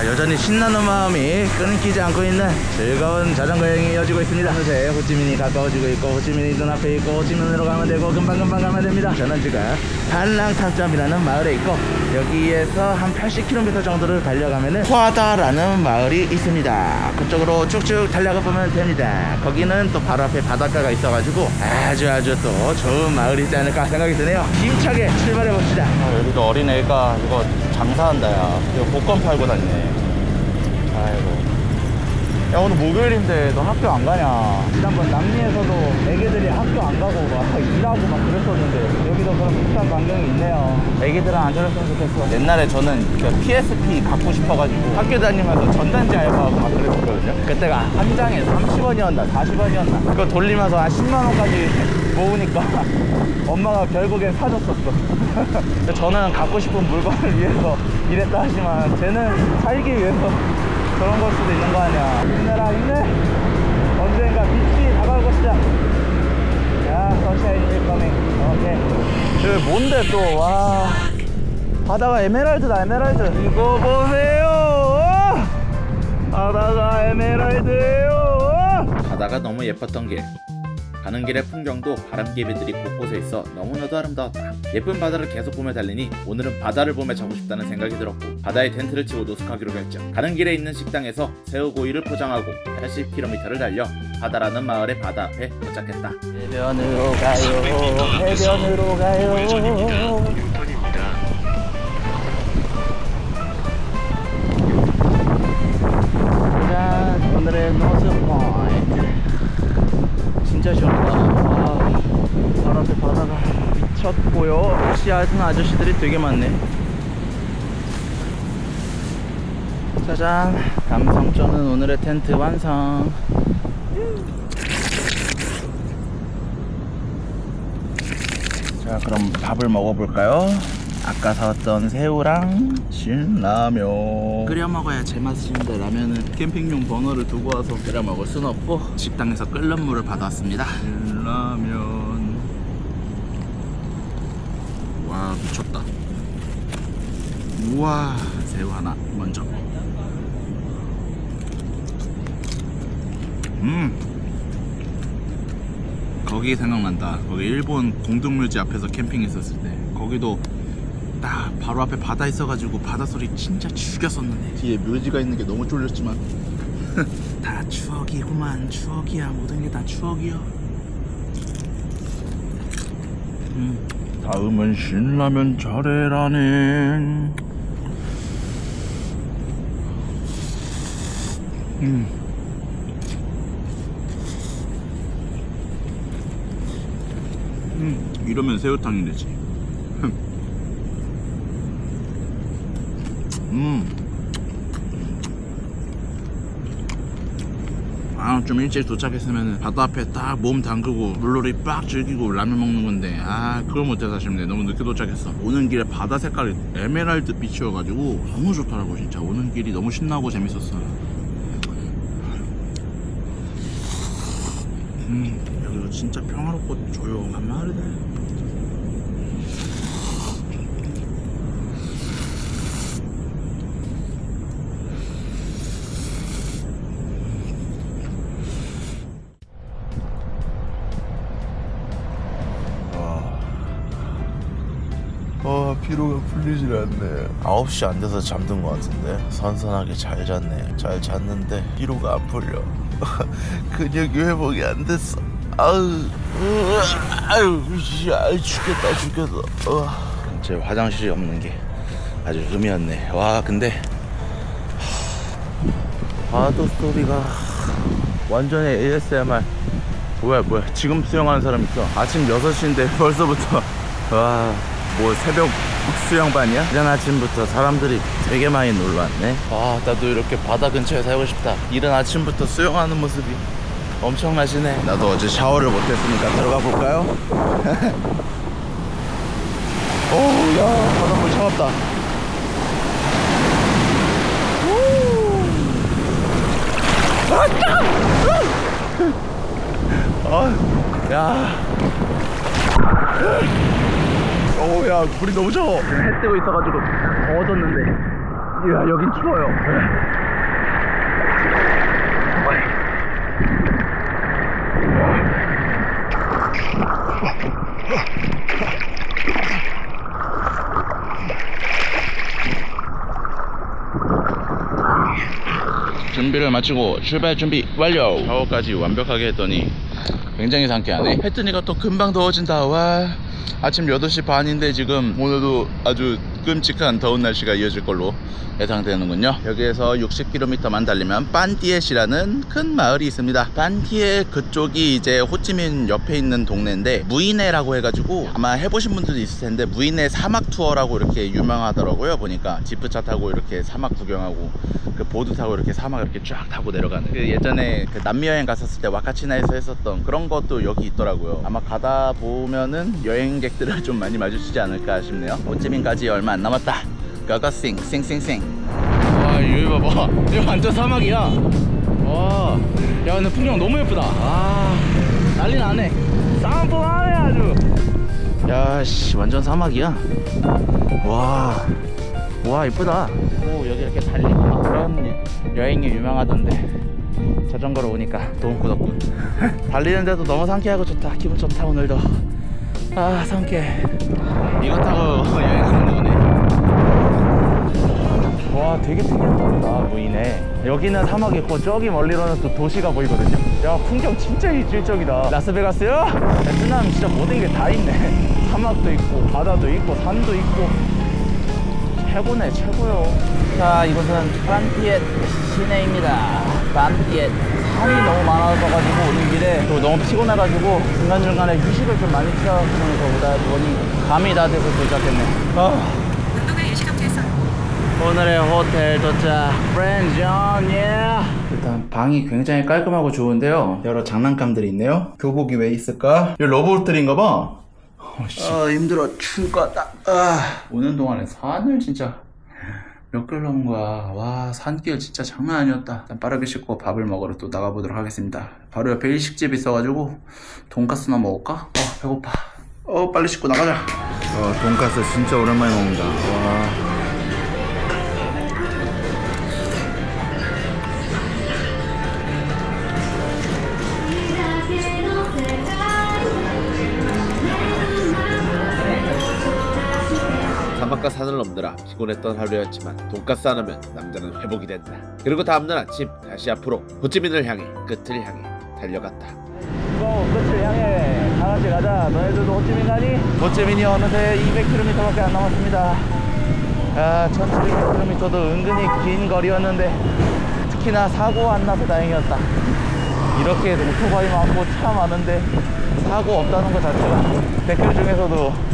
여전히 신나는 마음이 끊기지 않고 있는 즐거운 자전거 여행이 이어지고 있습니다. 어느새 호치민이 가까워지고 있고 호치민이 눈앞에 있고 호치민으로 가면 되고 금방금방 가면 됩니다. 저는 지금 한랑탑점이라는 마을에 있고 여기에서 한 80km 정도를 달려가면 화다라는 마을이 있습니다. 그쪽으로 쭉쭉 달려가 보면 됩니다. 거기는 또 바로 앞에 바닷가가 있어가지고 아주 또 좋은 마을이지 않을까 생각이 드네요. 힘차게 출발해 봅시다. 여기도 어린애가 이거 장사한다. 야 이거 복권 팔고 다니네. 아이고, 야 오늘 목요일인데 너 학교 안 가냐? 지난번 남미에서도 애기들이 학교 안 가고 막 일하고 막 그랬었는데 여기도 그런 비슷한 광경이 있네요. 애기들은 안 저랬으면 좋겠어. 옛날에 저는 그 PSP 갖고 싶어가지고 학교 다니면서 전단지 알바하고 막 그랬었거든요. 그때가 한 장에 30원이었나 40원이었나 그거 돌리면서 한 10만원까지 모으니까 엄마가 결국엔 사줬었어. 저는 갖고 싶은 물건을 위해서 일했다 하지만 쟤는 살기 위해서 그런 걸 수도 있는 거 아니야. 힘내라 힘내. 언젠가 빛이 다가올 것이다. 야 선샤인 윌커밍. 오케이. 여기 뭔데 또. 와 바다가 에메랄드다. 에메랄드. 이거 보세요. 바다가 에메랄드예요. 바다가 너무 예뻤던 길. 가는 길의 풍경도 바람개비들이 곳곳에 있어 너무나도 아름다웠다. 예쁜 바다를 계속 보며 달리니 오늘은 바다를 보며 자고 싶다는 생각이 들었고 바다에 텐트를 치고 노숙하기로 결정. 가는 길에 있는 식당에서 새우구이를 포장하고 80km를 달려 바다라는 마을의 바다 앞에 도착했다. 해변으로 가요. 해변으로 가요. 짠, 오늘의 노스 포인트. 진짜 시원하다. 와, 바로 앞에 바다가 미쳤고요. 낚시하는 아저씨들이 되게 많네. 짜잔, 감성쩌는 오늘의 텐트 완성. 자, 그럼 밥을 먹어볼까요? 아까 사왔던 새우랑 신라면 끓여 먹어야 제맛인데 라면은 캠핑용 버너를 두고 와서 끓여 먹을 순 없고 식당에서 끓는 물을 받았습니다. 신라면. 와 미쳤다. 우와, 새우 하나 먼저. 거기 생각난다. 거기 일본 공동묘지 앞에서 캠핑했었을 때 거기도 딱 바로 앞에 바다 있어가지고 바다 소리 진짜 죽였었는데 뒤에 묘지가 있는 게 너무 쫄렸지만 다 추억이구만. 추억이야. 모든 게 다 추억이야. 다음은 신라면 차례라네. 이러면 새우탕이 되지. 좀 일찍 도착했으면 바다 앞에 딱 몸 담그고 물놀이 빡 즐기고 라면 먹는 건데 그걸 못해서 아쉽네. 너무 늦게 도착했어. 오는 길에 바다 색깔이 에메랄드 빛이어가지고 너무 좋더라고. 진짜 오는 길이 너무 신나고 재밌었어. 여기가 진짜 평화롭고 조용한 마을이네. 피로가 풀리질 않네. 9시 안 돼서 잠든 것 같은데 선선하게 잘 잤네. 잘 잤는데 피로가 안 풀려. 근육이 회복이 안 됐어. 죽겠다. 제 화장실이 없는 게 아주 의미였네. 와 근데 파도 소리가 완전히 ASMR. 뭐야 지금 수영하는 사람 있어. 아침 6시인데 벌써부터 와 뭐 새벽 수영반이야? 이른 아침부터 사람들이 되게 많이 놀러왔네. 나도 이렇게 바다 근처에 살고 싶다. 이른 아침부터 수영하는 모습이 엄청나시네. 나도 어제 샤워를 못했으니까 들어가 볼까요? 오야 바닷물 차갑다. 야 야 물이 너무 차워. 해 뜨고 있어가지고 더워졌는데 이야, 여긴 추워요. 준비를 마치고 출발 준비 완료. 샤워까지 완벽하게 했더니 굉장히 상쾌하네. 해 뜨니까 또 금방 더워진다. 와, 아침 8시 반인데 지금 오늘도 아주 끔찍한 더운 날씨가 이어질 걸로 예상되는군요. 여기에서 60km만 달리면 반티엣이라는 큰 마을이 있습니다. 반티엣 그쪽이 이제 호치민 옆에 있는 동네인데, 무이네라고 해가지고 아마 해보신 분들도 있을 텐데, 무이네 사막 투어라고 이렇게 유명하더라고요. 보니까 지프차 타고 이렇게 사막 구경하고 그 보드 타고 이렇게 사막 이렇게 쫙 타고 내려가는, 그 예전에 그 남미 여행 갔었을 때 와카치나에서 했었던 그런 것도 여기 있더라고요. 아마 가다 보면은 여행객들을 좀 많이 마주치지 않을까 싶네요. 호치민까지 얼마 안 남았다. 가가싱 싱싱싱. 와, 이거 봐봐. 이거 완전 사막이야. 와, 야, 근데 풍경 너무 예쁘다. 아, 난리 나네. 쌍뽕하네 아주. 야, 씨, 완전 사막이야. 와, 와, 이쁘다. 오, 여기 이렇게 달리고 막 그런 여행이 유명하던데, 자전거로 오니까 너무 꾸덕군. 달리는데도 너무 상쾌하고 좋다. 기분 좋다 오늘도. 아, 상쾌해. 이거 타고 여행하는 거네. 와, 되게 특이한 곳이다. 무이네. 여기는 사막이 있고 저기 멀리로는 또 도시가 보이거든요. 야, 풍경 진짜 이질적이다. 라스베가스요? 베트남 진짜 모든 게 다 있네. 사막도 있고 바다도 있고 산도 있고. 최고네, 최고요. 자, 이곳은 반티엣 시내입니다. 반티엣. 산이 너무 많아져가지고 오는 길에 또 너무 피곤해가지고 중간중간에 휴식을 좀 많이 취하면서 오다 보니 밤이 다 돼서 도착했네. 운동을 일시정지했어요. 오늘의 호텔 도착. 프렌즈존, 예. 일단 방이 굉장히 깔끔하고 좋은데요, 여러 장난감들이 있네요. 교복이 왜 있을까? 이 러브홀들인가봐. 힘들어 죽겠다. 오는 동안에 산을 진짜 몇 개를 넘은 거야. 와, 산길 진짜 장난 아니었다. 일단 빠르게 씻고 밥을 먹으러 또 나가보도록 하겠습니다. 바로 옆에 일식집이 있어가지고 돈까스나 먹을까? 배고파. 빨리 씻고 나가자. 돈까스 진짜 오랜만에 먹는다. 와. 사막과 산을 넘느라 피곤했던 하루였지만 돈가스 하나면 남자는 회복이 된다. 그리고 다음날 아침 다시 앞으로 호치민을 향해, 끝을 향해 달려갔다. 끝을 향해 다 같이 가자. 너희들도 호치민 가니? 호치민이 어느새 200km밖에 안 남았습니다. 1700km도 은근히 긴 거리였는데 특히나 사고 안 나서 다행이었다. 이렇게 오토바이 많고 차 많은데 사고 없다는 것 자체가, 댓글 중에서도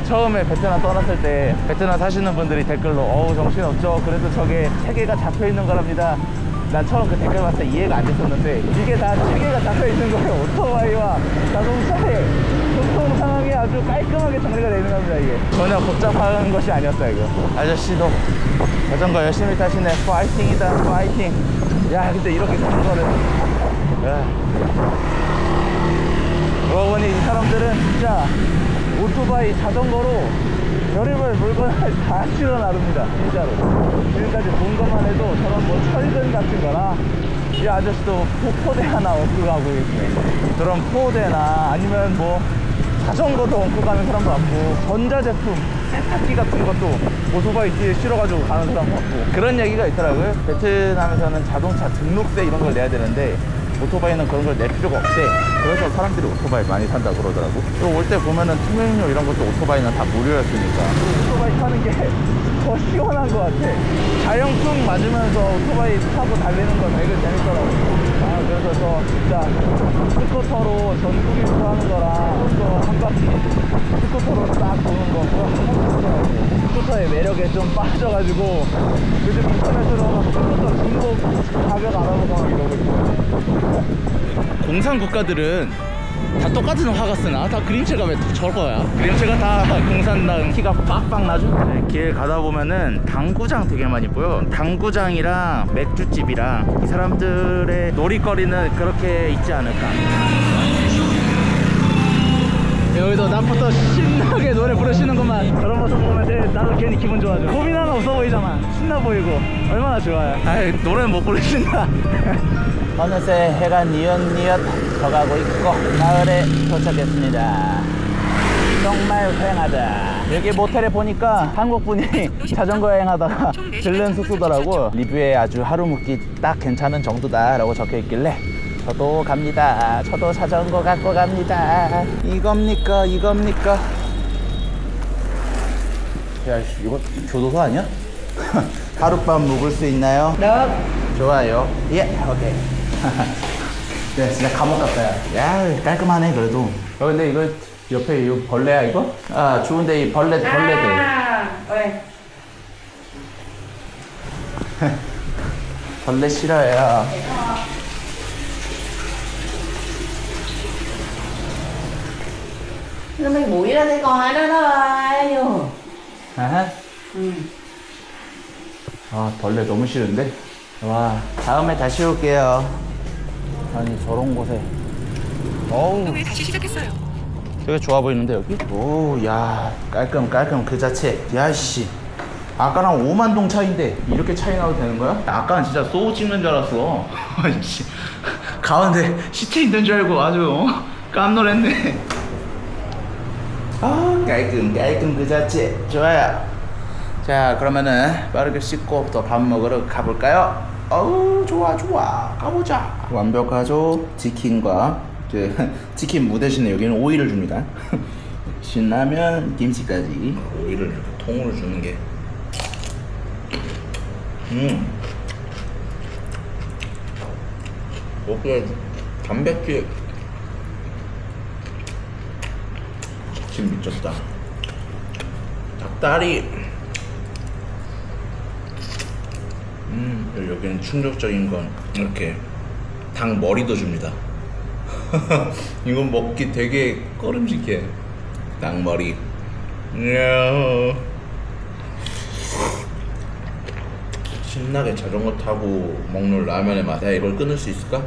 처음에 베트남 떠났을 때 베트남 사시는 분들이 댓글로 어우 정신없죠, 그래도 저게 체계가 잡혀있는 거랍니다. 난 처음 그 댓글 봤을 때 이해가 안 됐었는데 이게 다 체계가 잡혀있는 거예요. 오토바이와 자동차의 교통 상황이 아주 깔끔하게 정리가 되는 겁니다. 이게 전혀 복잡한 것이 아니었다. 이거 아저씨도 자전거 열심히 타시네. 파이팅이다, 파이팅. 야, 근데 이렇게 가는 거를, 그러고 보니 이 사람들은 진짜 오토바이, 자전거로 별의별 물건을 다 실어 나릅니다. 진짜로. 지금까지 본 것만 해도 저런 뭐 철근 같은 거나, 이 아저씨도 포대 하나 얹고 가고 있네. 저런 포대나 아니면 뭐 자전거도 얹고 가는 사람도 많고, 전자제품, 세탁기 같은 것도 오토바이 뒤에 실어가지고 가는 사람도 많고, 그런 얘기가 있더라고요. 베트남에서는 자동차 등록세 이런 걸 내야 되는데 오토바이는 그런 걸 낼 필요가 없대. 그래서 사람들이 오토바이 많이 산다고 그러더라고. 또 올 때 보면은 통행료 이런 것도 오토바이는 다 무료였으니까 오토바이 타는 게 더 시원한 것 같아. 자연풍 맞으면서 오토바이 타고 달리는 건 되게 재밌더라고. 그래서 저 진짜 스쿠터로 전국일주 하는 거랑 또 한 바퀴 스쿠터로 딱 도는 거, 그거 하나도 스쿠터의 매력에 좀 빠져가지고 요즘 인터넷으로 스쿠터 중고 가격 알아보고 이러고 있어요. 공산 국가들은 다 똑같은 화가 쓰나? 다 그림체가 왜 저거야? 그림체가 다 공산당 티가 빡빡 나죠? 네, 길 가다 보면은 당구장 되게 많이 보여. 당구장이랑 맥주집이랑 이 사람들의 놀이거리는 그렇게 있지 않을까. 여기도 낮부터 신나게 노래 부르시는구만. 저런 모습 보면 나도 괜히 기분 좋아져. 고민 하나 없어 보이잖아. 신나 보이고 얼마나 좋아요. 아이, 노래는 못 부르신다. 어느새 해가 뉘엿뉘엿 져가고 있고 가을에 도착했습니다. 정말 휑하다. 여기 모텔에 보니까 한국분이 자전거 여행하다가 들른 숙소더라고. 리뷰에 아주 하루 묵기 딱 괜찮은 정도다 라고 적혀있길래 저도 갑니다. 저도 자전거 갖고 갑니다. 이겁니까 이겁니까? 야, 이거 교도소 아니야? 하룻밤 묵을 수 있나요? 네. 좋아요. 예, 오케이. 네, 진짜 감옥 같다. 야, 깔끔하네 그래도. 근데 이거 옆에 이거 벌레야 이거? 아, 좋은데 이 벌레들. 왜? 벌레 싫어요. Nó mấy mũi ra thấy con đó đó. 아하. 아, 벌레 너무 싫은데? 와, 다음에 다시 올게요. 아니, 저런 곳에. 어우, 운동을 다시 시작했어요. 되게 좋아 보이는데, 여기? 오, 야, 깔끔 그 자체. 야, 씨. 아까랑 5만 동 차이인데, 이렇게 차이 나도 되는 거야? 아까는 진짜 소우 찍는 줄 알았어. 씨. 가운데 시체 있는 줄 알고 아주 깜놀했네. 아, 깔끔 그 자체. 좋아요. 자, 그러면은 빠르게 씻고 또 밥 먹으러 가볼까요? 어우, 좋아 가보자. 완벽하죠? 치킨과 치킨 무 대신에 여기는 오이를 줍니다. 신라면 김치까지 오이를 이렇게 통으로 주는 게 여기에 단백질 지금 미쳤다. 닭다리. 여기는 충격적인 건 이렇게 닭 머리도 줍니다. 이건 먹기 되게 꺼름직해. 닭 머리. 신나게 자전거 타고 먹는 라면의 맛. 내가 이걸 끊을 수 있을까?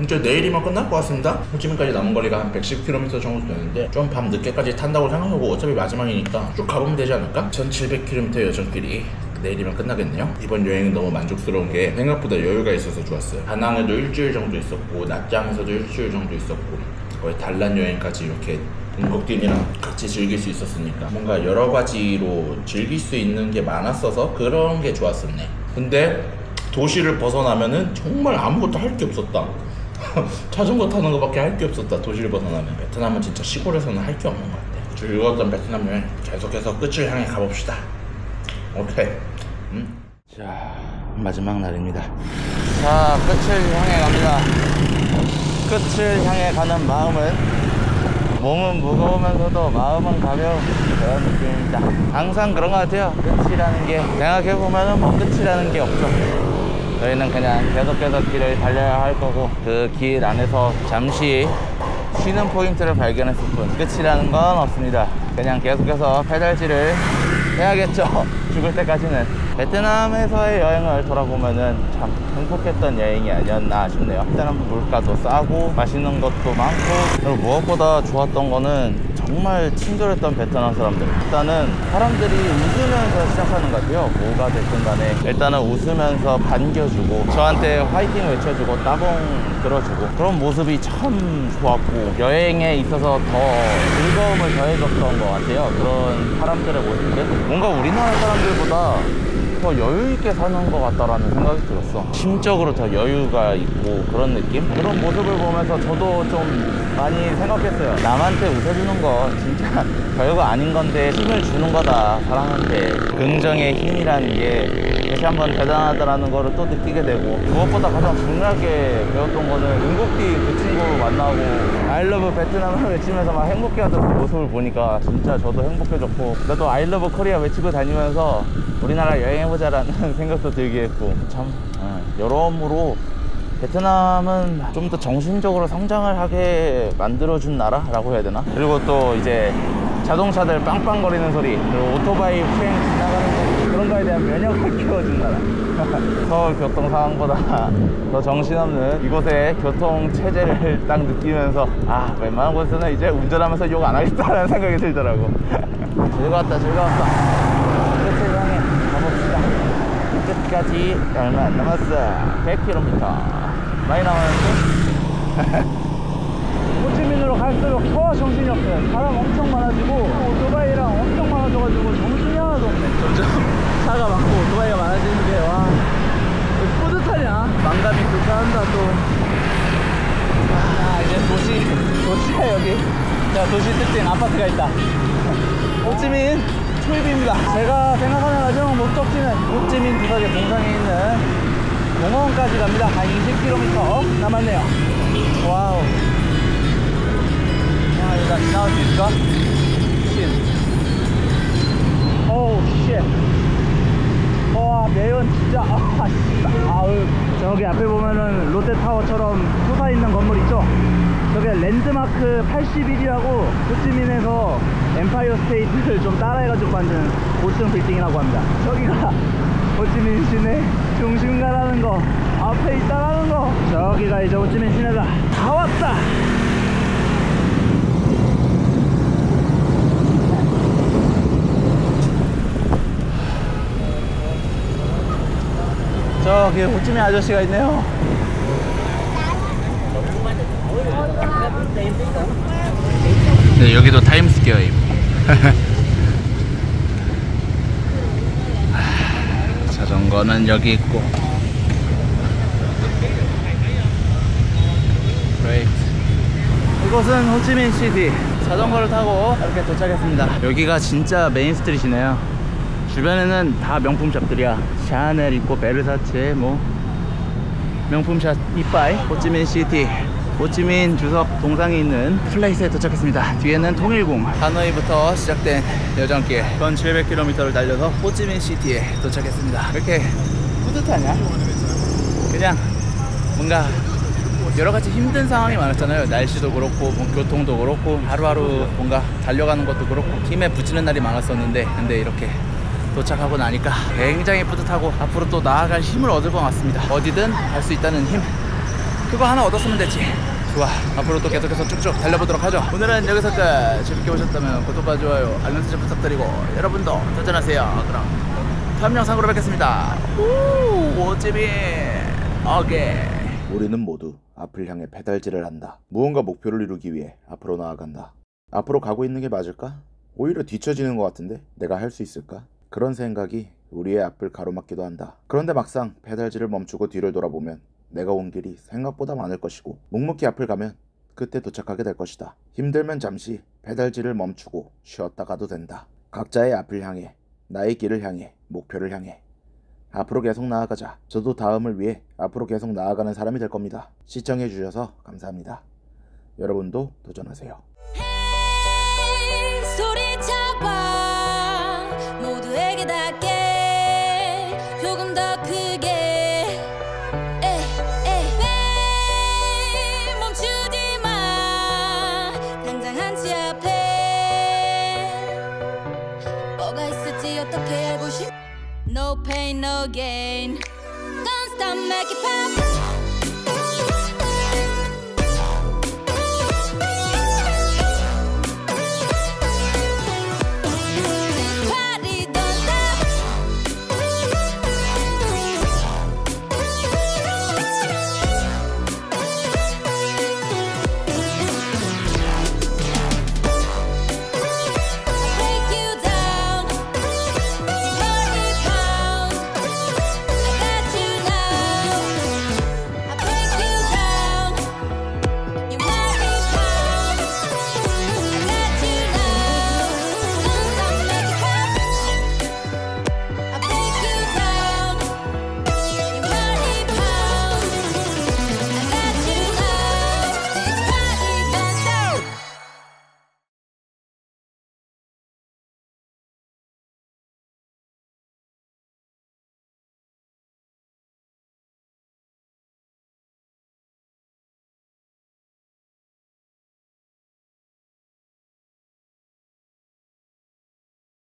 이제 내일이면 끝날 것 같습니다. 호치민까지 남은 거리가 한 110km 정도 되는데 좀 밤 늦게까지 탄다고 생각하고 어차피 마지막이니까 쭉 가보면 되지 않을까? 1700km 여정길이 내일이면 끝나겠네요. 이번 여행은 너무 만족스러운 게 생각보다 여유가 있어서 좋았어요. 다낭에도 일주일 정도 있었고 낮잠에서도 일주일 정도 있었고 거의 단란 여행까지 이렇게 동거끼리랑 같이 즐길 수 있었으니까 뭔가 여러 가지로 즐길 수 있는 게 많았어서 그런 게 좋았었네. 근데 도시를 벗어나면은 정말 아무것도 할 게 없었다. 자전거 타는 거밖에 할 게 없었다. 도시를 벗어나면. 베트남은 진짜 시골에서는 할 게 없는 것 같아. 즐거웠던 베트남 여행 계속해서 끝을 향해 가봅시다. 오케이. 자, 마지막 날입니다. 자, 끝을 향해 갑니다. 끝을 향해 가는 마음은 몸은 무거우면서도 마음은 가벼운 그런 느낌입니다. 항상 그런 것 같아요. 끝이라는 게 생각해보면은 뭐 끝이라는 게 없죠. 저희는 그냥 계속해서 길을 달려야 할 거고 그 길 안에서 잠시 쉬는 포인트를 발견했을 뿐 끝이라는 건 없습니다. 그냥 계속해서 페달질을 해야겠죠. 죽을 때까지는. 베트남에서의 여행을 돌아보면은 참 행복했던 여행이 아니었나 싶네요. 베트남 물가도 싸고 맛있는 것도 많고 그리고 무엇보다 좋았던 거는 정말 친절했던 베트남 사람들. 일단은 사람들이 웃으면서 시작하는 것 같아요. 뭐가 됐든 간에 일단은 웃으면서 반겨주고 저한테 화이팅 외쳐주고 따봉 들어주고 그런 모습이 참 좋았고 여행에 있어서 더 즐거움을 더해줬던 것 같아요. 그런 사람들의 모습들 뭔가 우리나라 사람들보다 더 여유있게 사는 것 같다라는 생각이 들었어. 심적으로 더 여유가 있고 그런 느낌? 그런 모습을 보면서 저도 좀 많이 생각했어요. 남한테 웃어주는 거 진짜 별거 아닌 건데 힘을 주는 거다. 사람한테 긍정의 힘이라는 게 다시 한번 대단하다라는 거를 또 느끼게 되고 무엇보다 가장 중요하게 배웠던 거는 은국띠 그 친구 만나고 I love 베트남을 외치면서 막 행복해하던 그 모습을 보니까 진짜 저도 행복해졌고 나도 I love 코리아 외치고 다니면서 우리나라 여행해보자라는 생각도 들게 했고 참 여러모로 베트남은 좀 더 정신적으로 성장을 하게 만들어준 나라라고 해야 되나? 그리고 또 이제 자동차들 빵빵거리는 소리 그리고 오토바이 휘행 지나가는 소리 그런 모든 거에 대한 면역을 키워준 나라. 서울 교통 상황보다 더 정신없는 이곳의 교통 체제를 딱 느끼면서 아, 웬만한 곳에서는 이제 운전하면서 욕 안 하겠다라는 생각이 들더라고. 즐거웠다, 즐거웠어. 끝을 향해 가봅시다. 끝까지 얼마 안 남았어. 100km 많이 남았는데? 호치민으로 갈수록 더 정신이 없어요. 사람 엄청 많아지고 오토바이랑 엄청 많아져가지고 정신이 하나도 없네. 점점 차가 많고 오토바이가 많아지는데 와, 왜 뿌듯하냐? 망감이 불타한다 또. 아, 이제 도시야 여기. 자, 도시 특징 아파트가 있다. 호치민 초입입니다. 제가 생각하는 가정 목적지는 호치민 구석의 동상에 있는 공원까지 갑니다. 한 20km 남았네요. 와우. 와, 일단 지나갈 수 있을까? 신. 오우 쉣. 와, 매연 진짜. 아, 씨발. 아우, 저기 앞에 보면은 롯데타워처럼 솟아있는 건물 있죠? 저게 랜드마크 81이라고 호치민에서 엠파이어 스테이트를 좀 따라해가지고 만든 고층 빌딩이라고 합니다. 저기가 호치민 시내 중심가라는 거, 앞에 있다라는 거. 저기가 이제 호치민 시내다. 다 왔다. 저기 호치민 아저씨가 있네요. 네, 여기도 타임스퀘어임. 자전거는 여기 있고. Great. 이곳은 호치민 시티. 자전거를 타고 이렇게 도착했습니다. 여기가 진짜 메인 스트릿이네요. 주변에는 다 명품 샵들이야. 샤넬 있고 베르사체 뭐 명품샵 이빠이. 호치민 시티, 호치민 주석 동상이 있는 플레이스에 도착했습니다. 뒤에는 통일궁. 하노이부터 시작된 여정길 1700km를 달려서 호치민 시티에 도착했습니다. 왜 이렇게 뿌듯하냐? 그냥 뭔가 여러가지 힘든 상황이 많았잖아요. 날씨도 그렇고 뭐 교통도 그렇고 하루하루 뭔가 달려가는 것도 그렇고 힘에 부치는 날이 많았었는데, 근데 이렇게 도착하고 나니까 굉장히 뿌듯하고 앞으로 또 나아갈 힘을 얻을 것 같습니다. 어디든 갈 수 있다는 힘, 그거 하나 얻었으면 됐지. 좋아, 앞으로 또 계속해서 쭉쭉 달려보도록 하죠. 오늘은 여기서 끝. 재밌게 보셨다면 구독과 좋아요, 알림 설정 부탁드리고 여러분도 도전하세요. 그럼 다음 영상으로 뵙겠습니다. 호치민 오케이. 우리는 모두 앞을 향해 페달질을 한다. 무언가 목표를 이루기 위해 앞으로 나아간다. 앞으로 가고 있는 게 맞을까? 오히려 뒤처지는 것 같은데 내가 할 수 있을까? 그런 생각이 우리의 앞을 가로막기도 한다. 그런데 막상 페달질을 멈추고 뒤를 돌아보면 내가 온 길이 생각보다 많을 것이고, 묵묵히 앞을 가면 그때 도착하게 될 것이다. 힘들면 잠시 페달질을 멈추고 쉬었다 가도 된다. 각자의 앞을 향해, 나의 길을 향해, 목표를 향해 앞으로 계속 나아가자. 저도 다음을 위해 앞으로 계속 나아가는 사람이 될 겁니다. 시청해주셔서 감사합니다. 여러분도 도전하세요. 소리쳐봐, 모두에게 닿게 조금 더 크게. 멈추지 마, 당장 한치 앞에 뭐가 있을지 어떻게 알고 싶. No pain, no gain. Don't stop, make it pop.